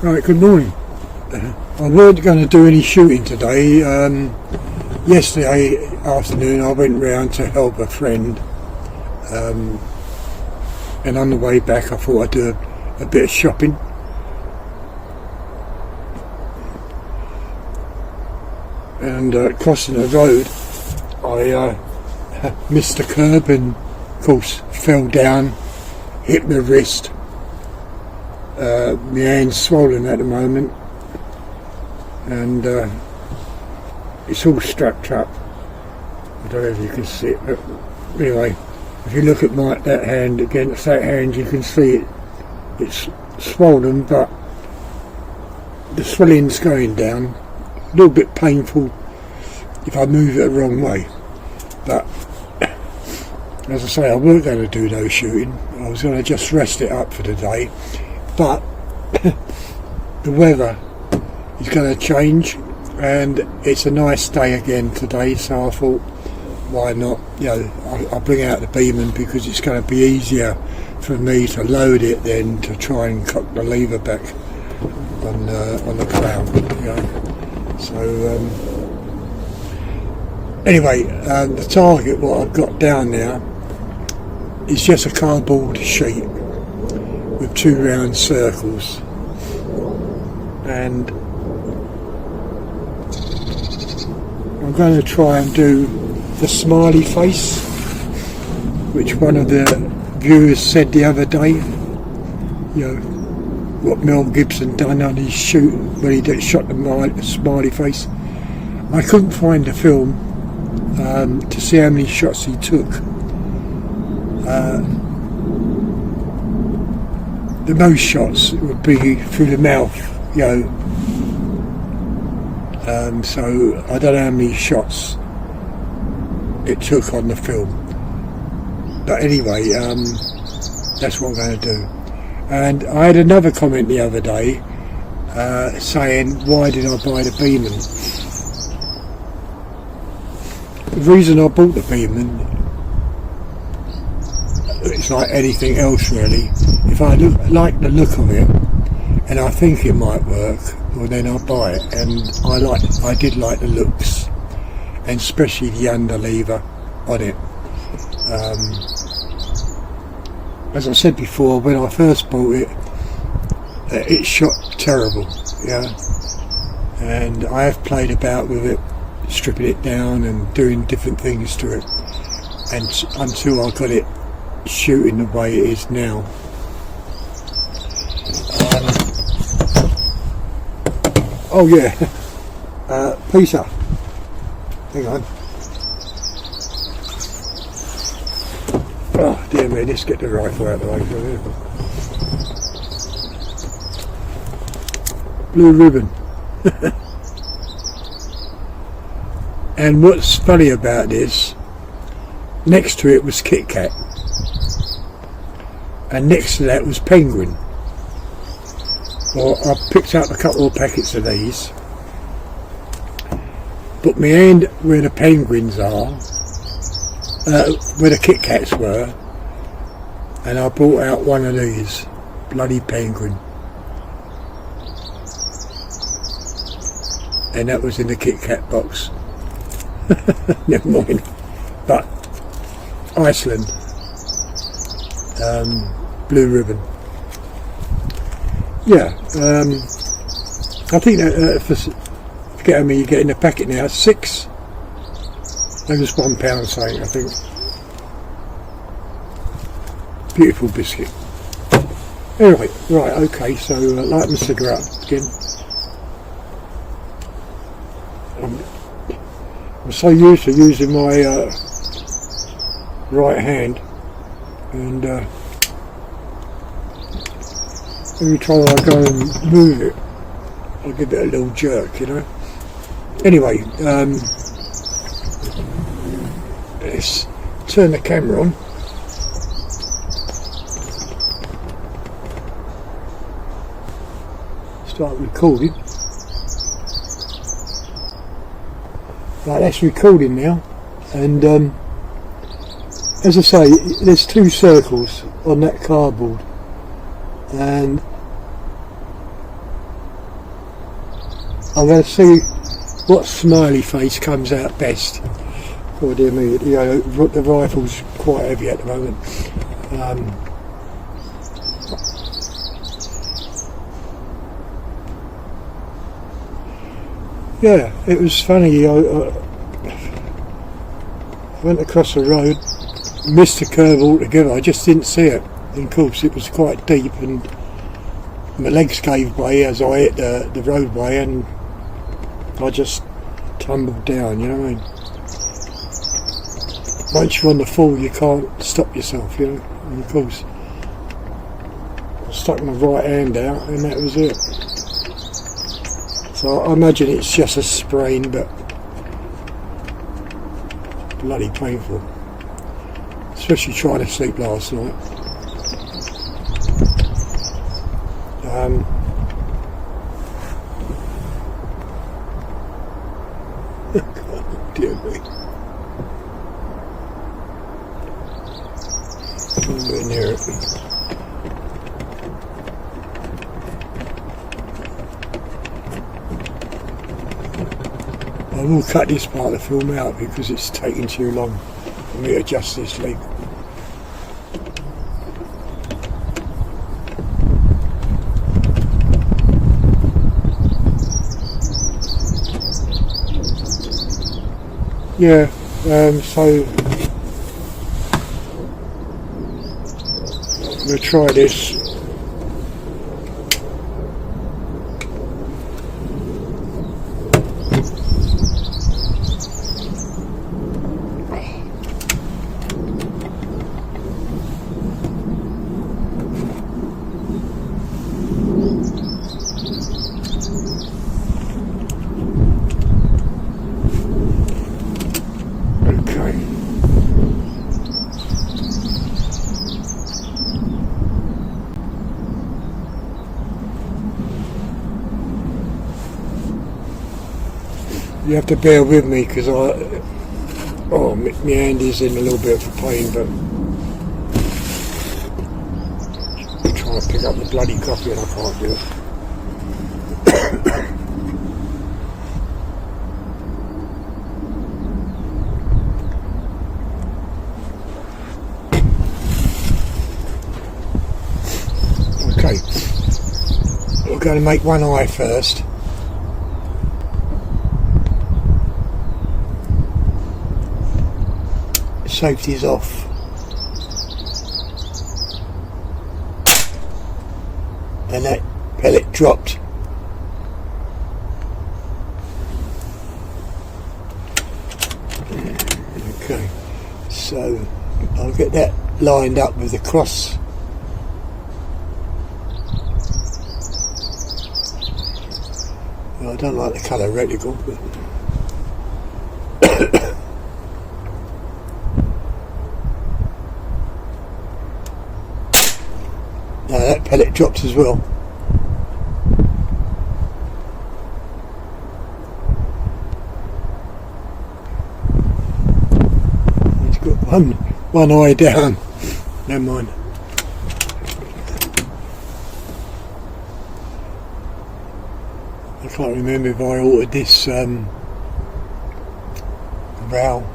Right, good morning. I weren't going to do any shooting today. Yesterday afternoon I went round to help a friend, and on the way back I thought I'd do a bit of shopping. And crossing the road I missed the curb and of course fell down, hit my wrist. My hand's swollen at the moment, and it's all strapped up. I don't know if you can see it, but anyway, if you look at that hand against that hand, you can see it's swollen, but the swelling's going down. A little bit painful if I move it the wrong way, but as I say, I weren't going to do no shooting. I was going to just rest it up for the day. But the weather is going to change, and it's a nice day again today, so I thought, why not? You know, I'll bring out the Beeman because it's going to be easier for me to load it than to try and cock the lever back on the crown. You know. So anyway, the target, what I've got down now, is just a cardboard sheet with two round circles, and I'm going to try and do the smiley face, which one of the viewers said the other day, you know, what Mel Gibson done on his shoot when he shot the smiley face. I couldn't find the film to see how many shots he took. The most shots would be through the mouth, you know. So I don't know how many shots it took on the film. But anyway, that's what I'm going to do. And I had another comment the other day saying, why did I buy the Beeman? The reason I bought the Beeman, it's like anything else really. If I like the look of it and I think it might work, well then I'll buy it. And I did like the looks, and especially the underlever on it. As I said before, when I first bought it, it shot terrible, yeah. And I have played about with it, stripping it down and doing different things to it, and until I got it shooting the way it is now. Oh yeah, Peter, hang on. Oh dear me, let's get the rifle out of the way for here. Blue ribbon. And what's funny about this, next to it was Kit Kat, and next to that was Penguin. Well, I picked up a couple of packets of these, put my hand where the penguins are, where the Kit Kats were, and I brought out one of these, bloody Penguin, and that was in the Kit Kat box. Never mind. But Iceland, blue ribbon. Yeah, I think that forget how many you get in the packet now. 6. That was £1 something, I think. Beautiful biscuit. Anyway, right, okay. So light my cigarette up again. I'm so used to using my right hand, and every time I go and move it, I give it a little jerk, you know. Anyway, let's turn the camera on. Start recording. Right, that's recording now, and as I say, there's 2 circles on that cardboard, and I'm going to see what Smiley Face comes out best. Oh dear me, you know, the rifle's quite heavy at the moment. Yeah, it was funny. I went across the road, missed the curve altogether. I just didn't see it. And of course, it was quite deep, and my legs gave way as I hit the roadway, and I just tumbled down. You know what I mean? Once you're on the fall, you can't stop yourself. You know, and of course, I stuck my right hand out, and that was it. So I imagine it's just a sprain, but bloody painful. Especially trying to sleep last night. God, dear me. Nowhere near it. I will cut this part of the film out because it's taking too long for me to adjust this leg. Yeah, so I'm going to try this. You have to bear with me because my hand is in a little bit of pain, but I'm trying to pick up the bloody coffee and I can't do it. Okay, we're going to make one eye first. Safety's off. And that pellet dropped. Okay, so I'll get that lined up with the cross. Well, I don't like the colour reticle, but now that pellet dropped as well. He's got one eye down. Never mind. I can't remember if I altered this row.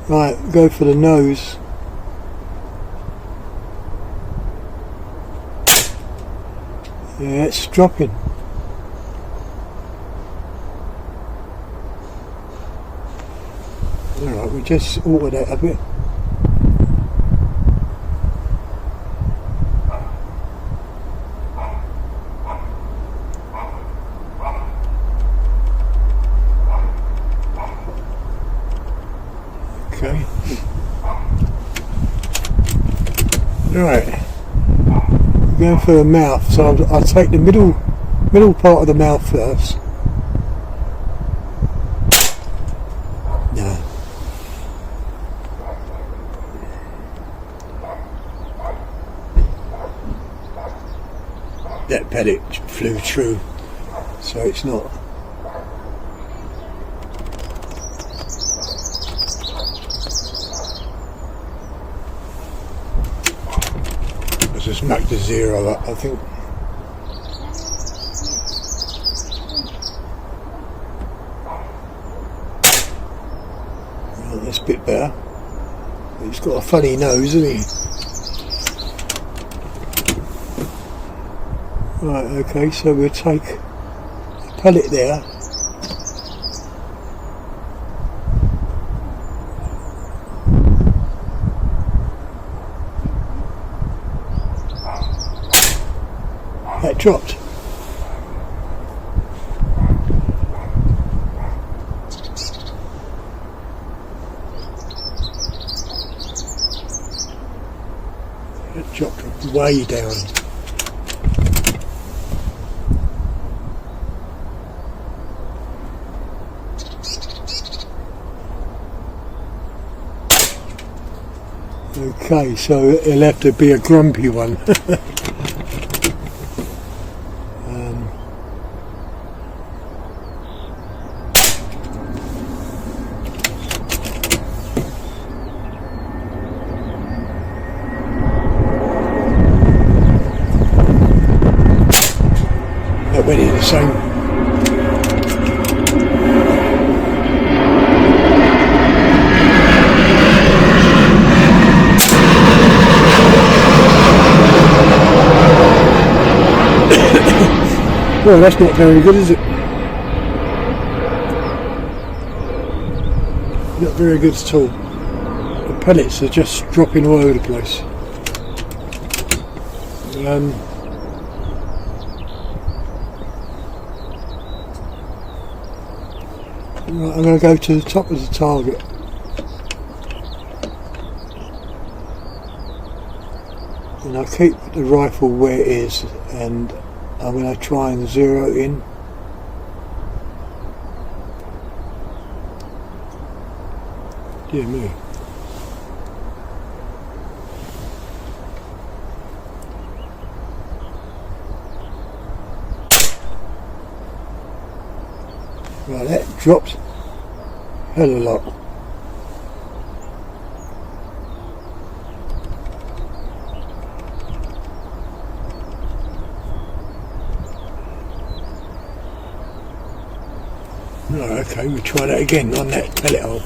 Right, go for the nose. Yeah, it's dropping. Alright, we just altered that a bit. Okay. Right. Going for the mouth, so I'll take the middle part of the mouth first. No. That pellet flew true, so it's not. Just knocked the zero up, I think. That's a bit better. He's got a funny nose, hasn't he? Right, okay, so we'll take a pellet there. That dropped. That dropped way down. Okay, so it'll have to be a grumpy one. That went in the same. Well, that's not very good, is it? Not very good at all. The pellets are just dropping all over the place. Right, I'm going to go to the top of the target. And I'll keep the rifle where it is, and I'm going to try and zero in. Dear me. Right, that dropped hell a lot. Right, okay, we'll try that again on that pellet hole.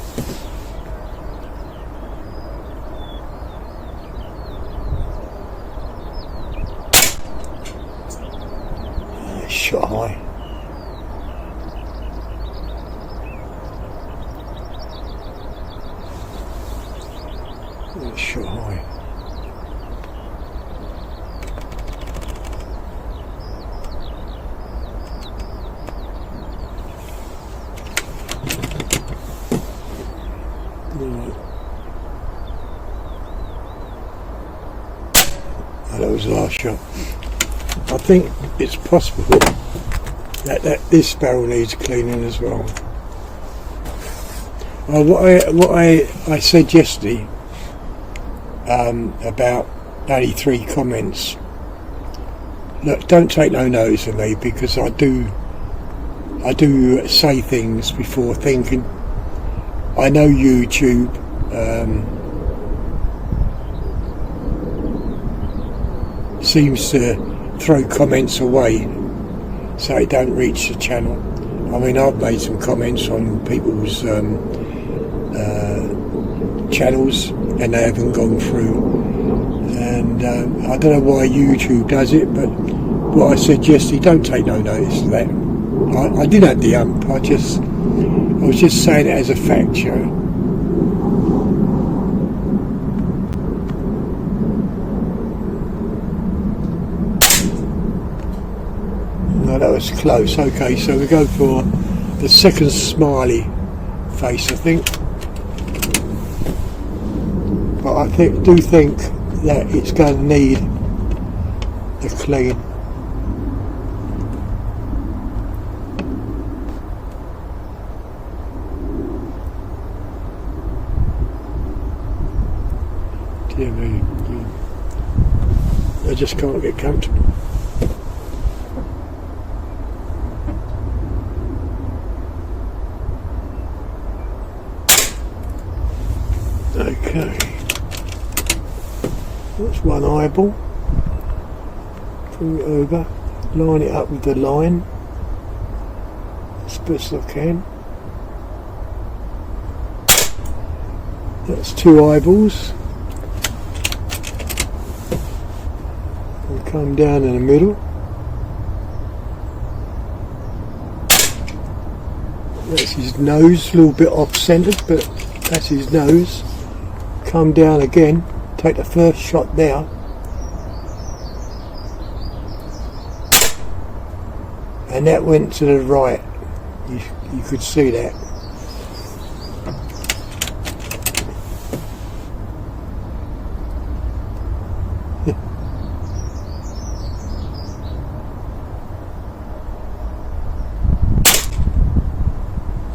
It's shot high. It's shot high. Oh, that was the last shot. I think it's possible that this barrel needs cleaning as well. What I said yesterday about only 3 comments. Look, don't take no notice of me, because I do say things before thinking. I know YouTube seems to throw comments away so it don't reach the channel. I mean, I've made some comments on people's channels and they haven't gone through, and I don't know why YouTube does it, but what I said yesterday, don't take no notice of that. I did have the ump, I was just saying it as a fact, you know. No, that was close. Okay, so we go for the second smiley face, I think. But I do think that it's going to need the clean. Dear me, I just can't get comfortable. Okay, that's one eyeball. Bring it over, line it up with the line as best I can. That's two eyeballs. We'll come down in the middle. That's his nose, a little bit off-centred, but that's his nose. Come down again, take the first shot there. And that went to the right. You could see that.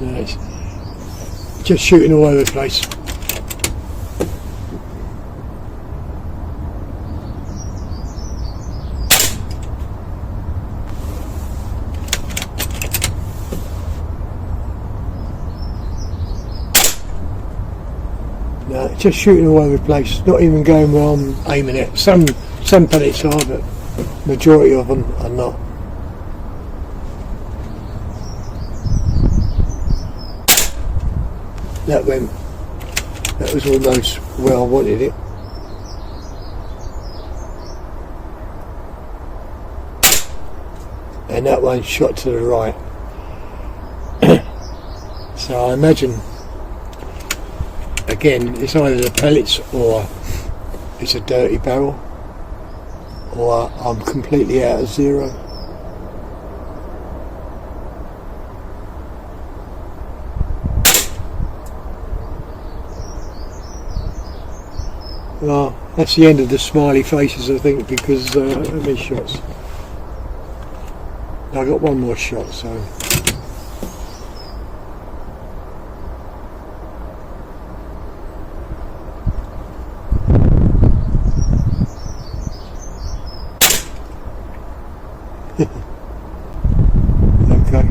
Nice. Just shooting all over the place. No, just shooting all over the place, not even going where I'm aiming at. Some pellets are, but majority of them are not. That was almost where I wanted it. And that one shot to the right. So I imagine, again, it's either the pellets or it's a dirty barrel, or I'm completely out of zero. Well, that's the end of the smiley faces, I think, because how many shots? I got one more shot, so. Okay.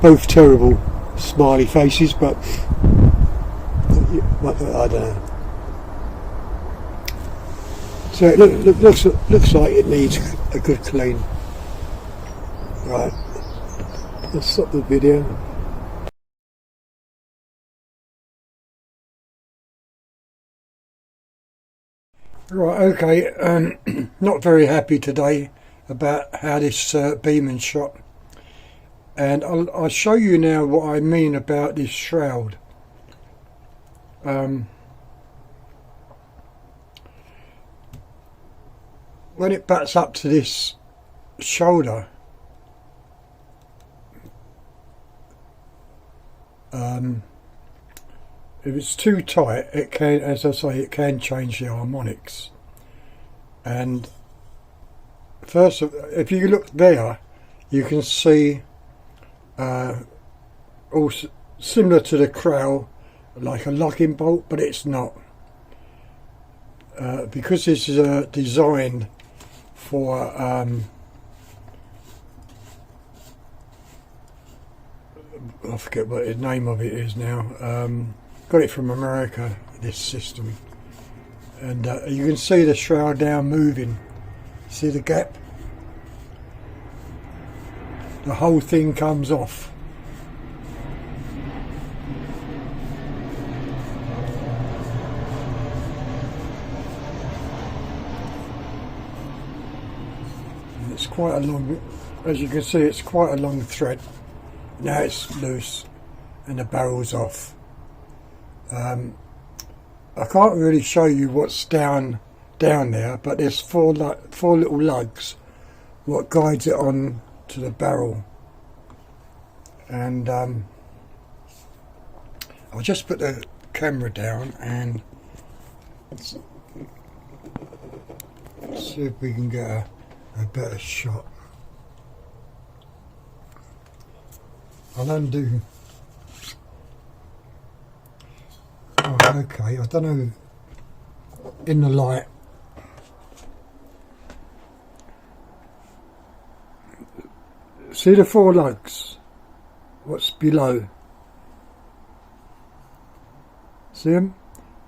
Both terrible smiley faces, but I don't know. So it looks like it needs a good clean. Right, let's stop the video. Right, okay, not very happy today about how this Beeman shot. And I'll show you now what I mean about this shroud. When it butts up to this shoulder, if it's too tight, it can, as I say, it can change the harmonics. And first, if you look there, you can see also similar to the crow, like a locking bolt, but it's not, because this is designed for I forget what the name of it is now. Got it from America, this system, and you can see the shroud now moving. See the gap? The whole thing comes off. And it's quite a long, as you can see, it's quite a long thread. Now it's loose and the barrel's off. I can't really show you what's down there, but there's four little lugs what guides it on to the barrel. And I'll just put the camera down and let's see if we can get a better shot. I'll undo. Oh, okay, I don't know, in the light. See the four lugs? What's below? See them?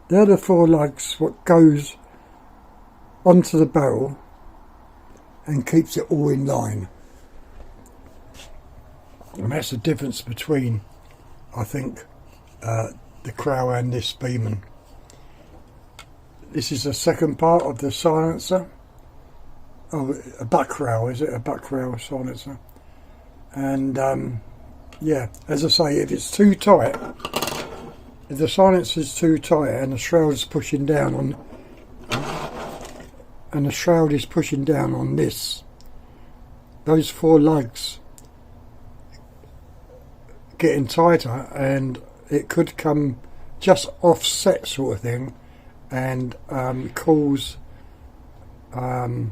They're the four lugs what goes onto the barrel and keeps it all in line. And that's the difference between, I think, the Crow and this Beeman. This is the second part of the silencer. Oh, a buck rail, is it? A buck rail silencer. And yeah, as I say, if it's too tight, if the silencer is too tight and the shroud is pushing down on, this, those four lugs getting tighter, and it could come just offset sort of thing, and cause the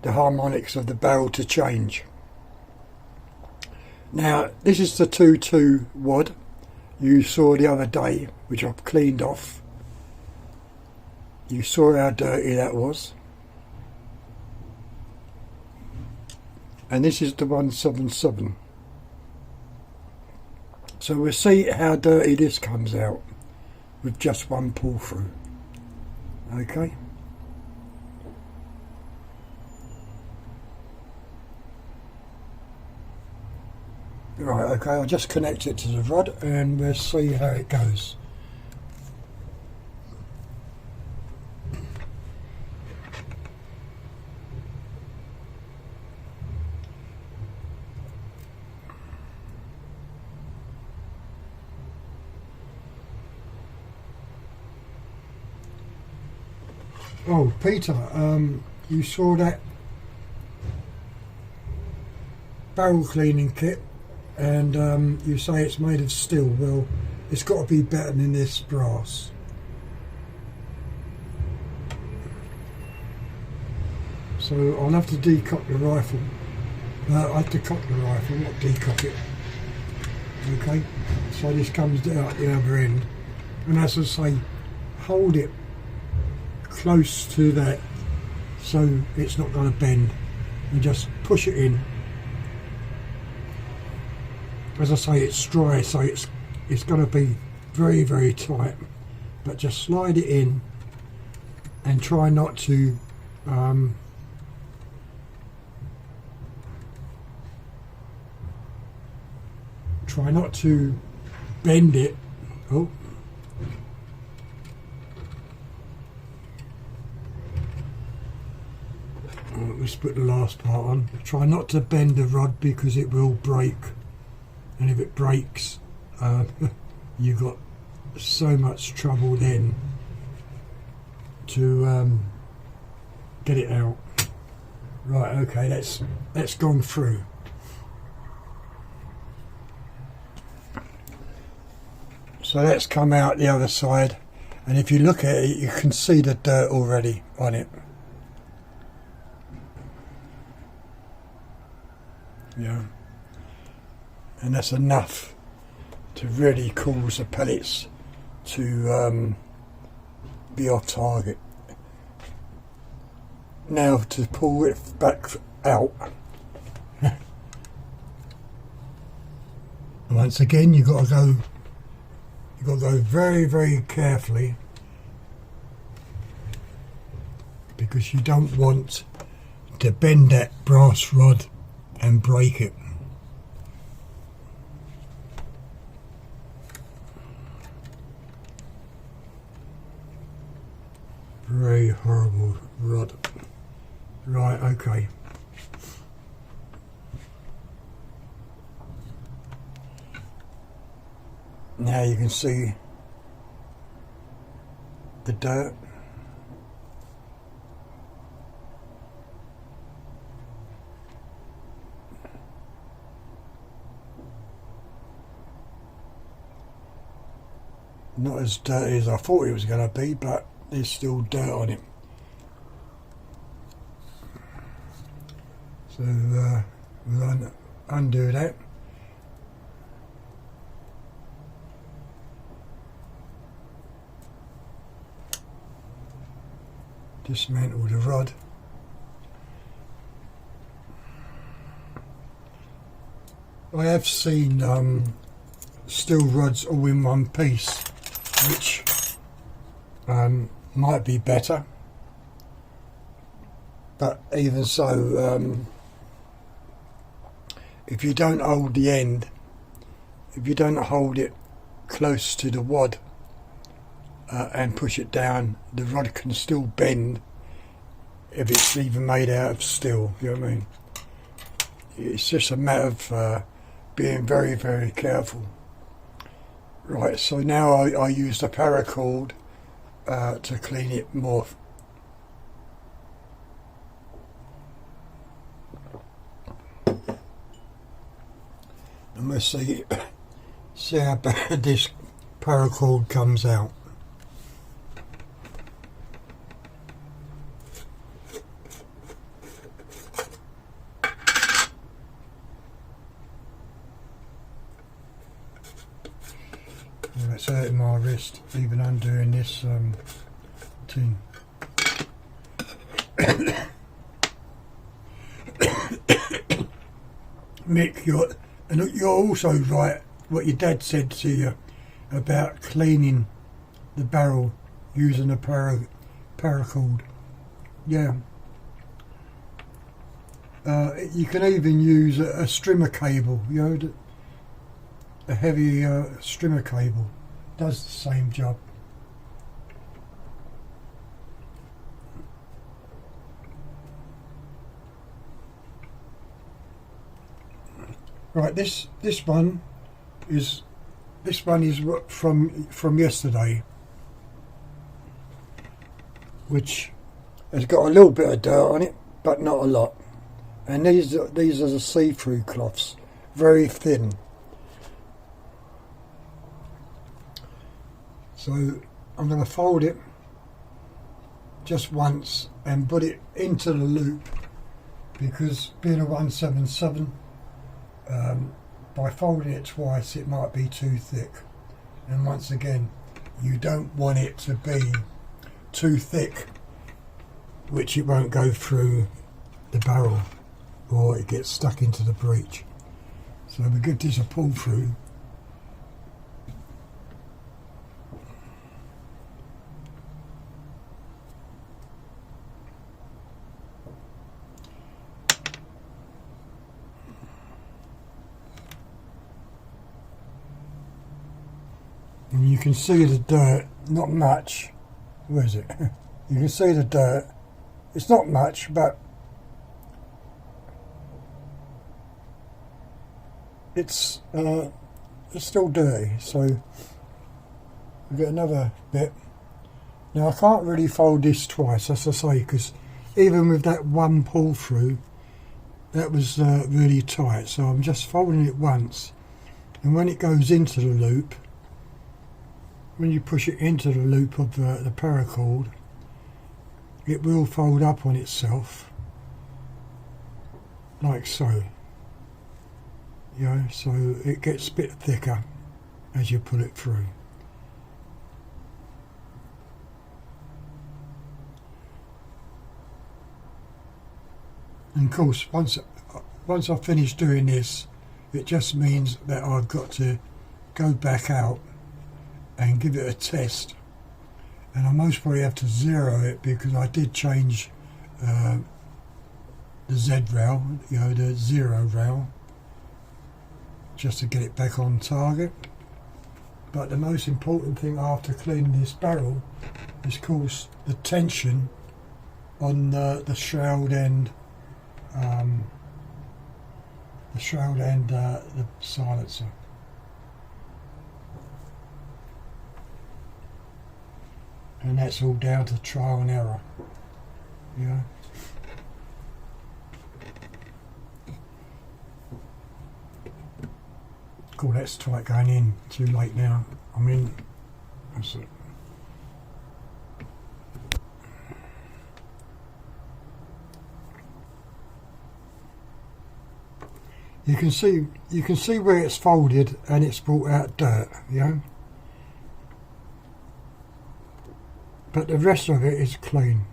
harmonics of the barrel to change. Now this is the 2.2 wad you saw the other day, which I've cleaned off. You saw how dirty that was. And this is the 177. So we'll see how dirty this comes out with just one pull through. Okay. Right, okay, I'll just connect it to the rod and we'll see how it goes. Oh, Peter, you saw that barrel cleaning kit, and you say it's made of steel. Well, it's got to be better than this brass. So I'll have to decock the rifle. I have to cock the rifle, not decock it. Okay, so this comes out the other end, and as I say, hold it close to that so it's not going to bend, and just push it in. As I say, it's dry, so it's going to be very, very tight, but just slide it in and try not to bend it. Oh, let's put the last part on. Try not to bend the rod because it will break, and if it breaks, you've got so much trouble then to get it out. Right, okay, that's gone through. So that's come out the other side, and if you look at it, you can see the dirt already on it. Yeah, and that's enough to really cause the pellets to be off target. Now to pull it back out, once again you've got to go very, very carefully, because you don't want to bend that brass rod and break it. Very horrible rod. Right, okay. Now you can see the dirt. Not as dirty as I thought it was going to be, but there's still dirt on it. So we'll undo that. Dismantle the rod. I have seen steel rods all in one piece, which might be better, but even so, if you don't hold the end, if you don't hold it close to the wad and push it down, the rod can still bend if it's even made out of steel, you know what I mean? It's just a matter of being very, very careful. Right, so now I use the paracord to clean it more. And we'll see how bad this paracord comes out. Well, it's hurting my wrist, even undoing this thing. Mick, you're also right, what your dad said to you about cleaning the barrel using a paracord. Yeah. You can even use a strimmer cable, you know, a heavy strimmer cable does the same job. Right, this one is from yesterday, which has got a little bit of dirt on it, but not a lot. And these are the see-through cloths, very thin. So I'm going to fold it just once and put it into the loop, because being a 177, by folding it twice it might be too thick, and once again you don't want it to be too thick, which it won't go through the barrel or it gets stuck into the breech. So we give this a pull through. And you can see the dirt, not much. Where is it? You can see the dirt. It's not much, but it's still dirty. So we get another bit. Now I can't really fold this twice, as I say, because even with that one pull through, that was really tight. So I'm just folding it once, and when it goes into the loop, when you push it into the loop of the paracord, it will fold up on itself, like so. You know, so it gets a bit thicker as you pull it through. And of course, once I finish doing this, it just means that I've got to go back out and give it a test, and I most probably have to zero it, because I did change the Z rail, you know, the zero rail, just to get it back on target. But the most important thing after cleaning this barrel is, of course, the tension on the shroud end, the silencer. And that's all down to trial and error, you know. Cool, that's tight going in. Too late now. I mean, that's it. You can see where it's folded and it's brought out dirt, you know. But the rest of it is clean.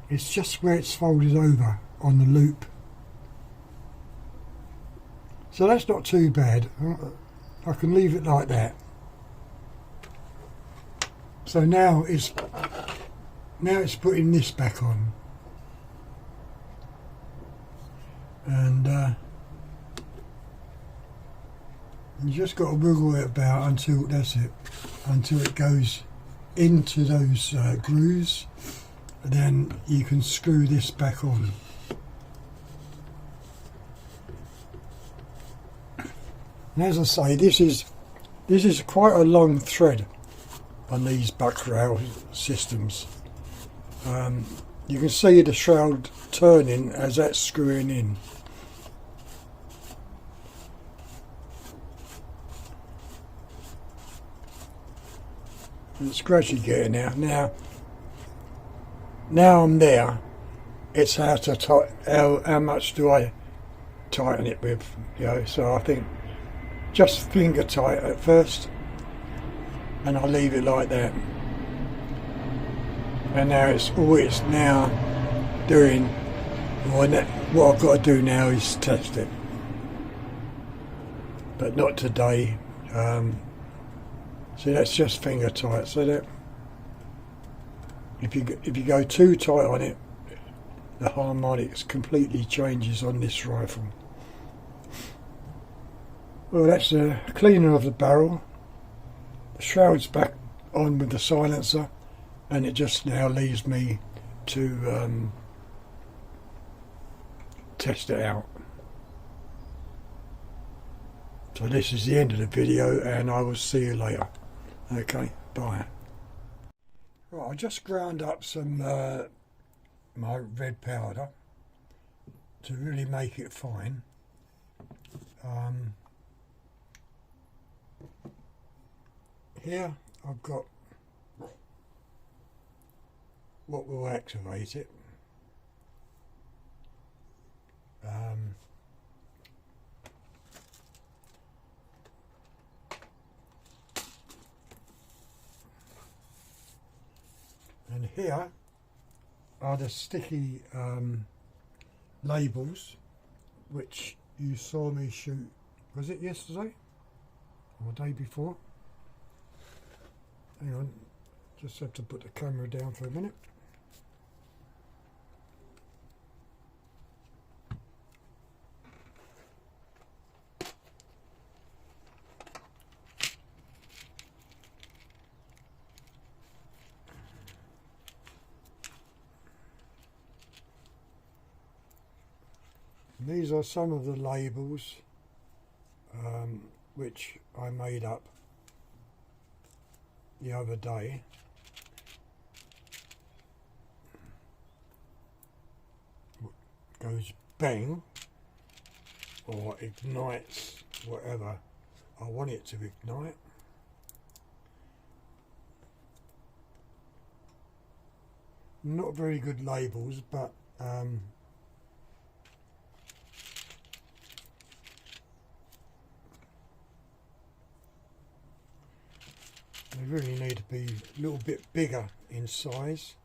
It's just where it's folded over on the loop. So that's not too bad. I can leave it like that. So now it's putting this back on. You just got to wiggle it about until, that's it, until it goes into those grooves, and then you can screw this back on. And as I say, this is quite a long thread on these buck rail systems. You can see the shroud turning as that's screwing in. And it's gradually getting there. Now I'm there. It's how much do I tighten it with, you know. So I think just finger tight at first, and I'll leave it like that. And now all it's now doing, what I've got to do now is test it, but not today. So that's just finger tight. So that if you go too tight on it, the harmonics completely changes on this rifle. Well, that's a cleaner of the barrel. The shroud's back on with the silencer, and it just now leaves me to test it out. So this is the end of the video, and I will see you later. Okay, bye. Right, I just ground up some my red powder to really make it fine. Here I've got what will activate it. And here are the sticky labels which you saw me shoot, was it yesterday or the day before? Hang on, just have to put the camera down for a minute. These are some of the labels which I made up the other day. Goes bang or ignites whatever I want it to ignite. Not very good labels, but they really need to be a little bit bigger in size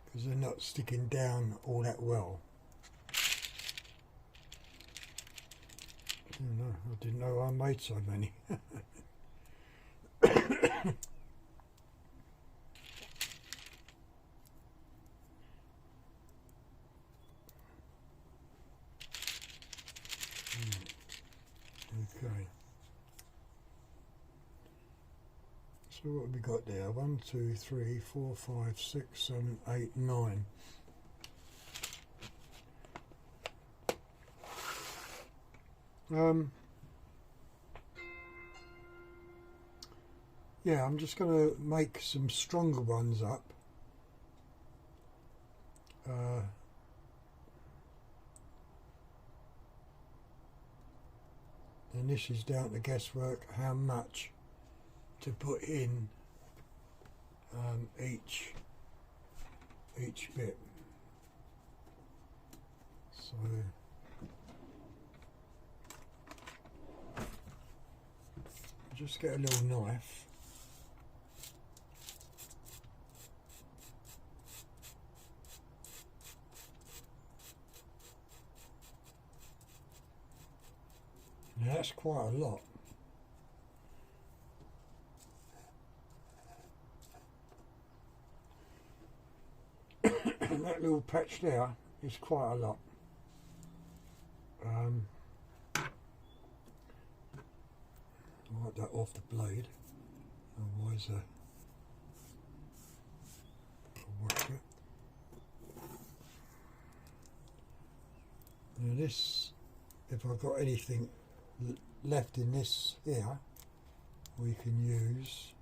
because they're not sticking down all that well. Oh no, I didn't know I made so many. Okay. So what have we got there? 1, 2, 3, 4, 5, 6, 7, 8, 9. Yeah, I'm just going to make some stronger ones up. And this is down to guesswork how much to put in each bit. So just get a little knife. Now that's quite a lot. That little patch there is quite a lot. that off the blade, otherwise I'll watch it. Now this, if I've got anything left in this here, we can use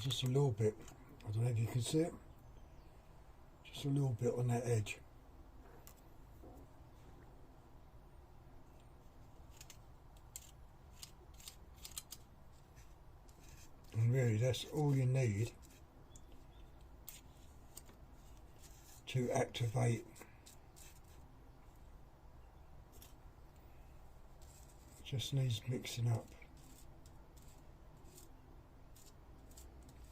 just a little bit. I don't know if you can see it, just a little bit on that edge. And really that's all you need to activate just needs mixing up.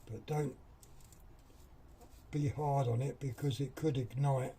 But don't be hard on it because it could ignite.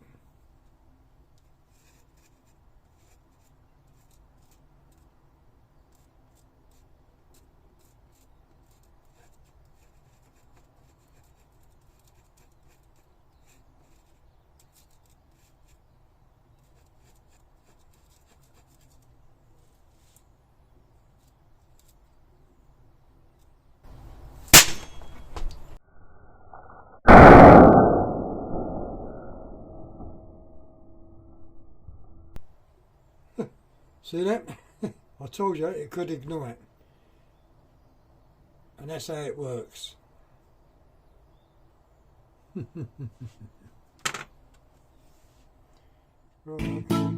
See that? I told you it could ignite. And that's how it works. Right.